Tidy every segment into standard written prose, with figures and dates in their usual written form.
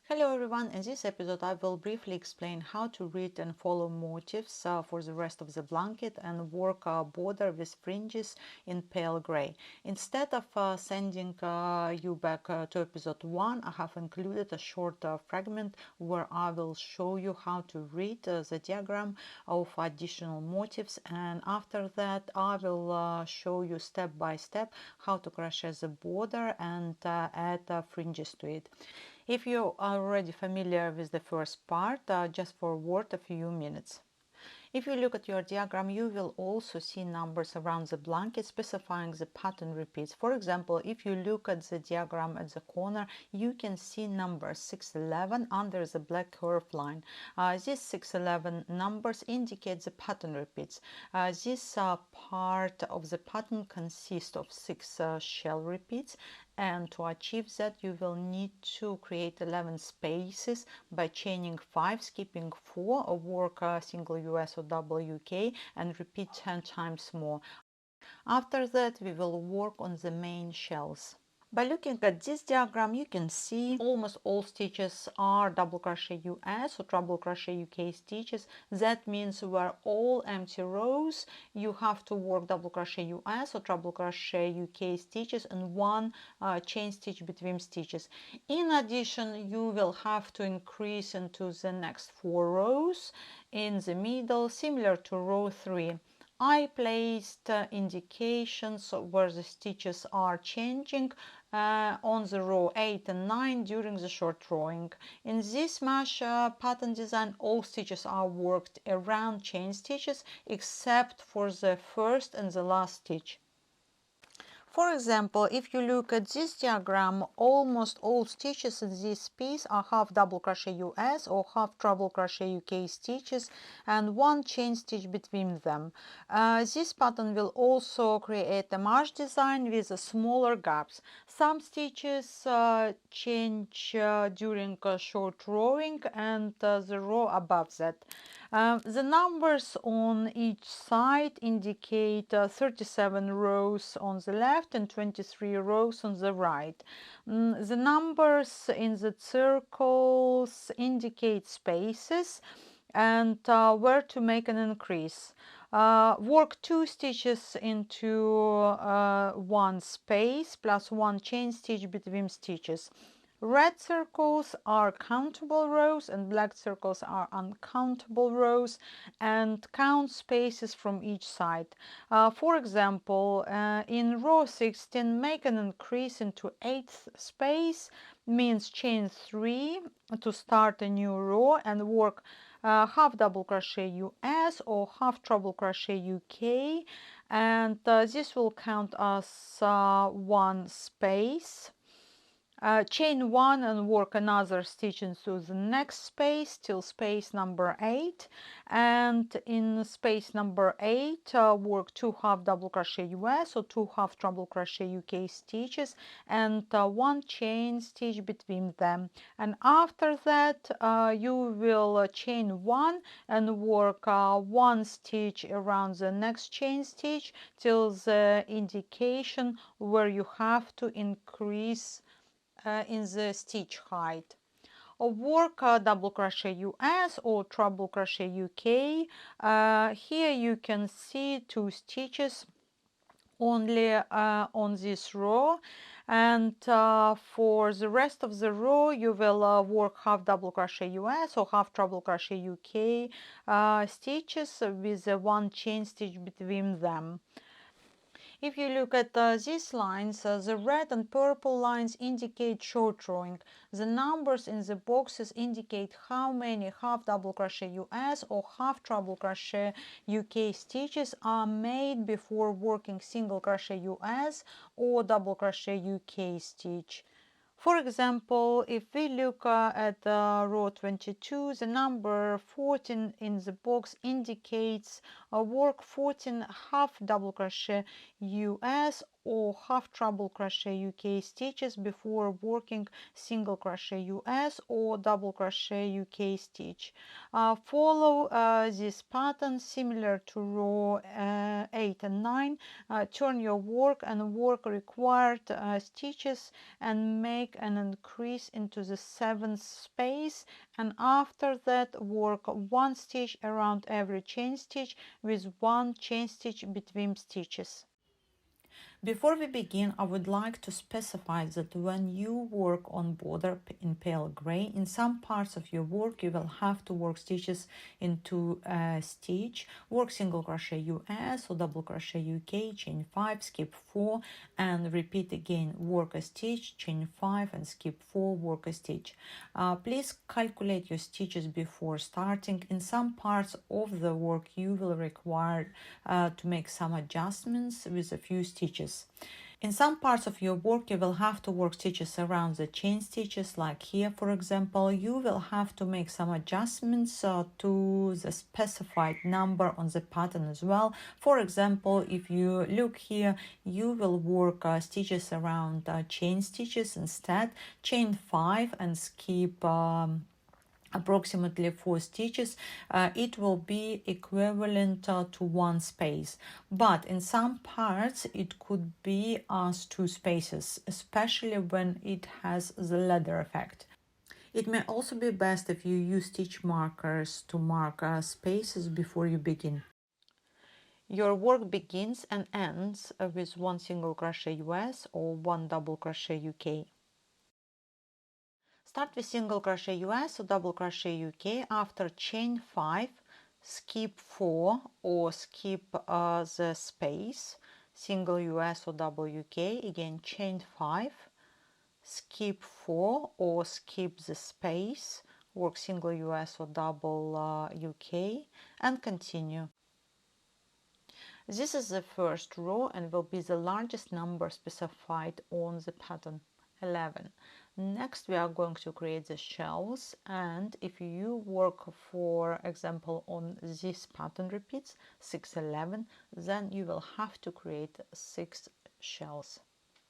Hello everyone, in this episode I will briefly explain how to read and follow motifs for the rest of the blanket and work a border with fringes in pale gray. Instead of sending you back to episode 1, I have included a short fragment where I will show you how to read the diagram of additional motifs, and after that I will show you step by step how to crochet the border and add fringes to it. If you are already familiar with the first part, just forward a few minutes. If you look at your diagram, you will also see numbers around the blanket specifying the pattern repeats. For example, if you look at the diagram at the corner, you can see number 611 under the black curved line. These 611 numbers indicate the pattern repeats. This part of the pattern consists of 6 shell repeats, and to achieve that you will need to create 11 spaces by chaining 5, skipping 4, or work a single US or double UK and repeat 10 times more. After that we will work on the main shells. By looking at this diagram, you can see almost all stitches are double crochet US or treble crochet UK stitches. That means where all empty rows you have to work double crochet US or treble crochet UK stitches and one chain stitch between stitches. In addition, you will have to increase into the next 4 rows in the middle, similar to row 3. I placed indications where the stitches are changing on the row 8 and 9 during the short drawing. In this mesh pattern design, all stitches are worked around chain stitches except for the first and the last stitch. For example, if you look at this diagram, almost all stitches in this piece are half double crochet US or half treble crochet UK stitches and one chain stitch between them. This pattern will also create a mesh design with smaller gaps. Some stitches change during short rowing and the row above that. The numbers on each side indicate 37 rows on the left and 23 rows on the right. The numbers in the circles indicate spaces and where to make an increase. Work 2 stitches into one space plus one chain stitch between stitches. Red circles are countable rows and black circles are uncountable rows, and count spaces from each side. For example, in row 16, make an increase into 8th space, means chain 3 to start a new row and work half double crochet US or half treble crochet UK, and this will count as one space. Chain 1 and work another stitch into the next space till space number 8, and in space number 8 work 2 half double crochet US or 2 half treble crochet UK stitches and one chain stitch between them, and after that you will chain 1 and work one stitch around the next chain stitch till the indication where you have to increase in the stitch height. Or work double crochet US or treble crochet UK. Here you can see 2 stitches only on this row, and for the rest of the row you will work half double crochet US or half treble crochet UK stitches with one chain stitch between them. If you look at these lines, the red and purple lines indicate short drawing. The numbers in the boxes indicate how many half double crochet US or half treble crochet UK stitches are made before working single crochet US or double crochet UK stitch. For example, if we look at row 22, the number 14 in the box indicates work 14 half double crochet US or half treble crochet UK stitches before working single crochet US or double crochet UK stitch. Follow this pattern similar to row 8 and 9. Turn your work and work required stitches and make an increase into the 7th space, and after that work one stitch around every chain stitch with one chain stitch between stitches. Before we begin, I would like to specify that when you work on border in pale gray, in some parts of your work you will have to work stitches into a stitch, work single crochet US or double crochet UK, chain 5, skip 4, and repeat again, work a stitch, chain 5, and skip 4, work a stitch. Please calculate your stitches before starting. In some parts of the work you will require to make some adjustments with a few stitches. In some parts of your work you will have to work stitches around the chain stitches, like here for example. You will have to make some adjustments to the specified number on the pattern as well. For example, if you look here, you will work stitches around chain stitches instead, chain 5, and skip approximately 4 stitches. It will be equivalent to 1 space, but in some parts it could be as 2 spaces, especially when it has the ladder effect. It may also be best if you use stitch markers to mark spaces before you begin. Your work begins and ends with one single crochet US or one double crochet UK. Start with single crochet US or double crochet UK. After chain 5, skip 4 or skip the space, single US or double UK, again chain 5, skip 4 or skip the space, work single US or double UK, and continue. This is the first row and will be the largest number specified on the pattern, 11. Next we are going to create the shells, and if you work for example on this pattern repeats 6, 11, then you will have to create 6 shells.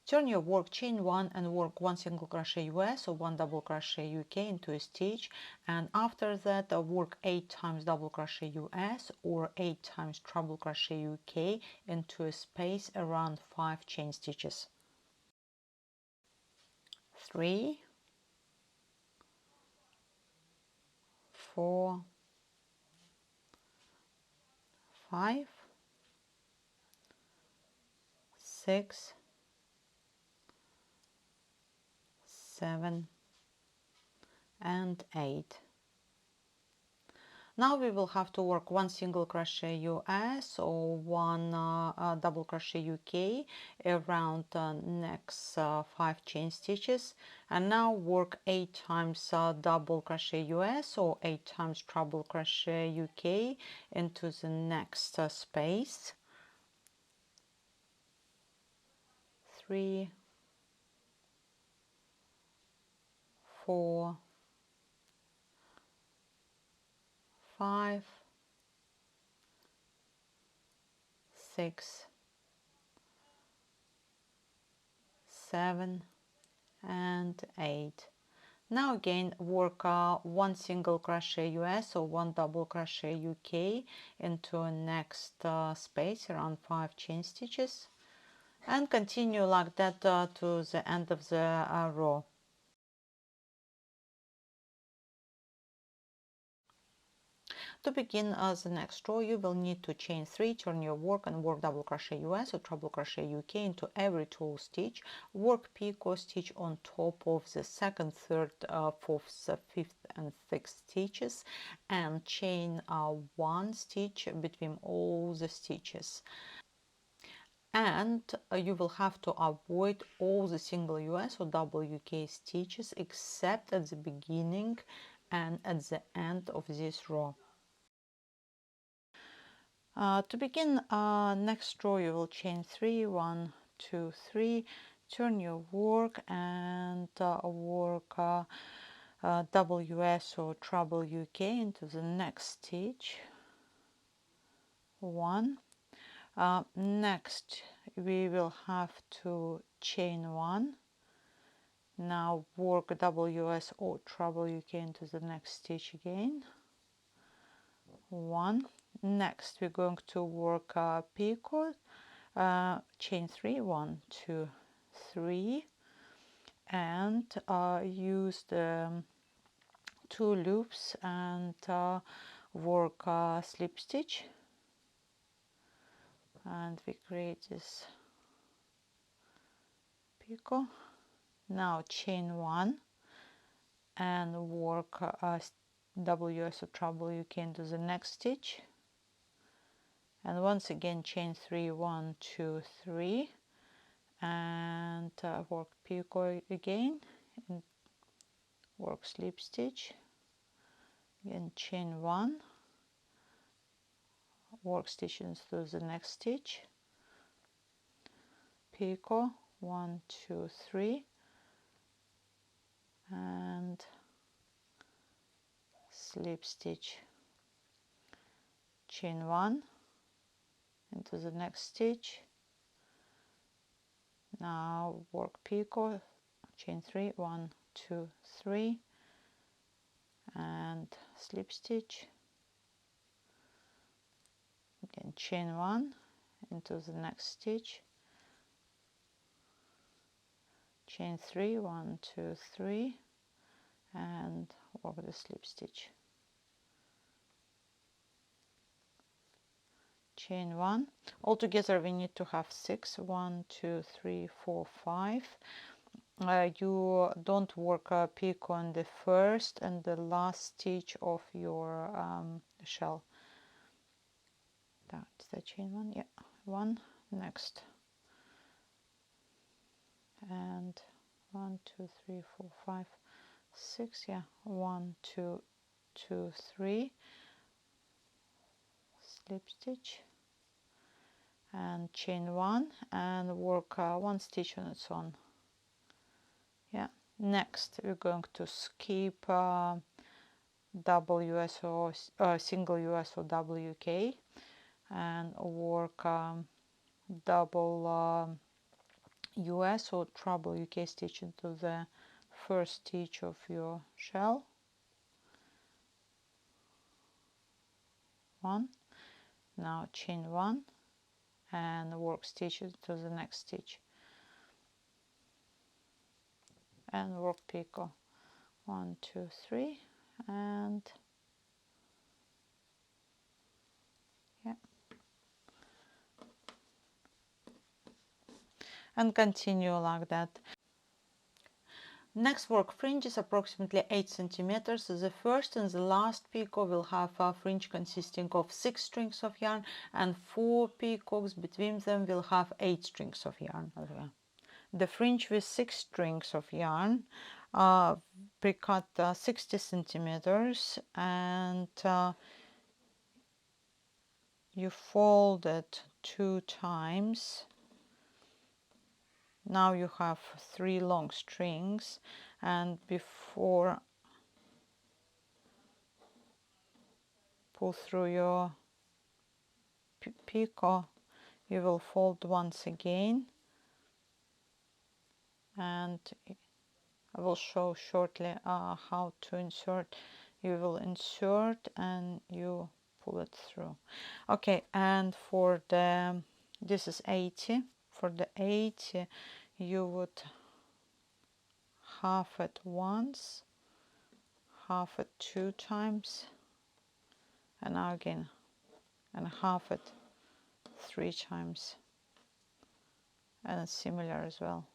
Turn your work chain 1 and work 1 single crochet US or 1 double crochet UK into a stitch, and after that work 8 times double crochet US or 8 times treble crochet UK into a space around 5 chain stitches. 3, 4, 5, 6, 7, and 8. Now we will have to work 1 single crochet US or 1 double crochet UK around next 5 chain stitches, and now work 8 times double crochet US or 8 times treble crochet UK into the next space. 3, 4, 5, 6, 7, and 8. Now again work 1 single crochet US or 1 double crochet UK into a next space around 5 chain stitches, and continue like that to the end of the row. To begin the next row, you will need to chain 3, turn your work and work double crochet US or treble crochet UK into every tool stitch, work picot stitch on top of the 2nd, 3rd, 4th, 5th and 6th stitches, and chain 1 stitch between all the stitches. And you will have to avoid all the single US or double UK stitches except at the beginning and at the end of this row. To begin next row, you will chain 3, 1, 2, 3, turn your work and work double US or treble UK into the next stitch. 1. Next we will have to chain 1. Now work WS or treble UK into the next stitch again. 1. Next we're going to work picot, chain 3, 1, 2, 3, and use the 2 loops and work slip stitch, and we create this picot. Now chain 1 and work WS or treble UK into the next stitch, and once again chain 3, 1, 2, 3, and work picot again and work slip stitch, again chain 1, work stitch into the next stitch, picot, 1, 2, 3, and slip stitch, chain 1 into the next stitch. Now work picot, chain 3, 1, 2, 3, and slip stitch, again chain 1 into the next stitch, chain 3, 1, 2, 3, and work the slip stitch, chain 1. Altogether we need to have 6, 1, 2, 3, 4, 5. You don't work a picot on the first and the last stitch of your shell. That's the chain 1, yeah, 1, next, and 1, 2, 3, 4, 5, 6, yeah, 1, 2, 2, 3, slip stitch, and chain 1 and work 1 stitch on its own. Yeah, next we're going to skip WS or single US or WK and work double US or treble UK stitch into the first stitch of your shell. 1. Now chain 1 and work stitch into the next stitch and work picot, 1, 2, 3, and yeah, and continue like that. Next, work fringes approximately 8 centimeters. The first and the last picot will have a fringe consisting of 6 strings of yarn, and 4 picots between them will have 8 strings of yarn. The fringe with 6 strings of yarn, pre-cut 60 centimeters, and you fold it 2 times. Now you have 3 long strings, and before pull through your picot, you will fold once again, and I will show shortly how to insert. You will insert and you pull it through. Okay, and for the, this is 80. For the 80 you would half it once, half it 2 times, and now again, and half it 3 times, and similar as well.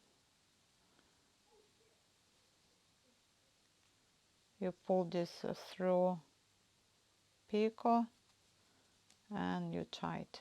You pull this through picot and you tie it.